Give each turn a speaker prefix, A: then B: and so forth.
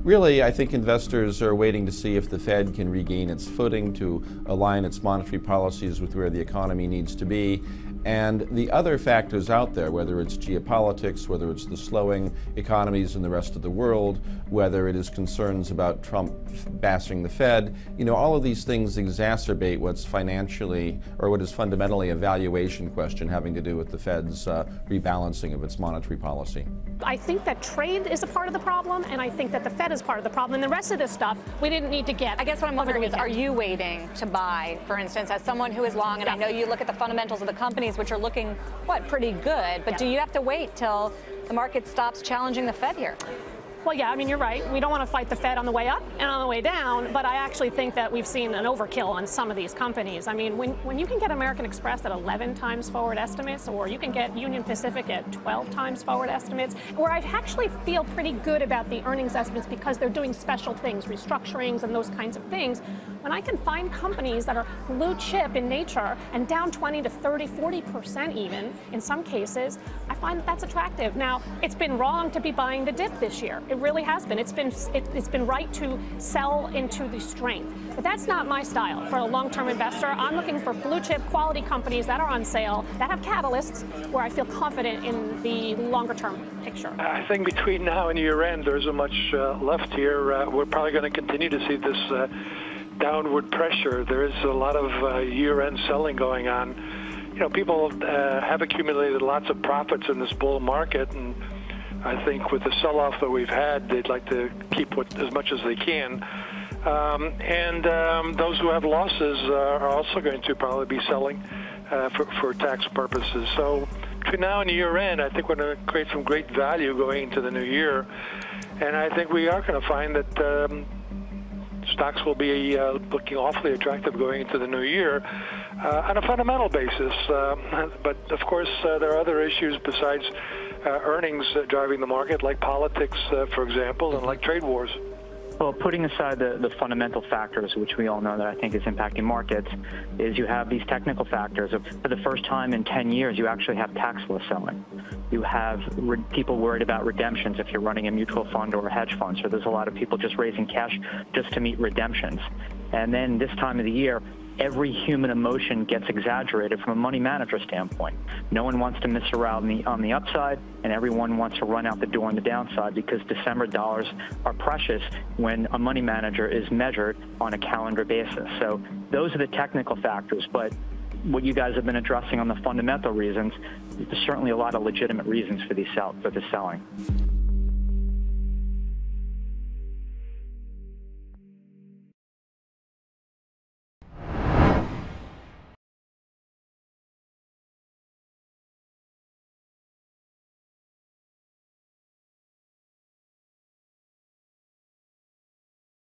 A: Really, I think investors are waiting to see if the Fed can regain its footing to align its monetary policies with where the economy needs to be. And the other factors out there, whether it's geopolitics, whether it's the slowing economies in the rest of the world, whether it is concerns about Trump bashing the Fed, all of these things exacerbate what's financially, or what is fundamentally a valuation question having to do with the Fed's rebalancing of its monetary policy.
B: I think that trade is a part of the problem, and I think that the Fed is part of the problem, and the rest of this stuff we didn't need to get.
C: I guess what I'm wondering is, are you waiting to buy, for instance, as someone who is long, and I know you look at the fundamentals of the companies, which are looking, pretty good, but do you have to wait till the market stops challenging the Fed here?
B: Well, yeah, I mean, you're right. We don't want to fight the Fed on the way up and on the way down, but I actually think that we've seen an overkill on some of these companies. I mean, when you can get American Express at 11 times forward estimates, or you can get Union Pacific at 12 times forward estimates, where I actually feel pretty good about the earnings estimates because they're doing special things, restructurings and those kinds of things, when I can find companies that are blue chip in nature and down 20 to 30, 40% even, in some cases, I find that that's attractive. Now, it's been wrong to be buying the dip this year. It really has been. It's been right to sell into the strength. But that's not my style for a long-term investor. I'm looking for blue chip quality companies that are on sale, that have catalysts, where I feel confident in the longer-term picture.
D: I think between now and year-end, there isn't much left here. We're probably going to continue to see this downward pressure. There is a lot of year-end selling going on. People have accumulated lots of profits in this bull market, and I think with the sell-off that we've had, they'd like to keep as much as they can. Those who have losses are also going to probably be selling for tax purposes. So between now and year-end, I think we're going to create some great value going into the new year. And I think we are going to find that stocks will be looking awfully attractive going into the new year on a fundamental basis. But, of course, there are other issues besides earnings driving the market, like politics, for example, and like trade wars.
E: Well, putting aside the fundamental factors, which we all know that I think is impacting markets, is you have these technical factors. For the first time in 10 years, you actually have tax loss selling. You have people worried about redemptions if you're running a mutual fund or a hedge fund. So there's a lot of people just raising cash just to meet redemptions. And then this time of the year, every human emotion gets exaggerated from a money manager standpoint. No one wants to miss around on the upside, and everyone wants to run out the door on the downside because December dollars are precious when a money manager is measured on a calendar basis. So those are the technical factors, but what you guys have been addressing on the fundamental reasons, there's certainly a lot of legitimate reasons for this selling.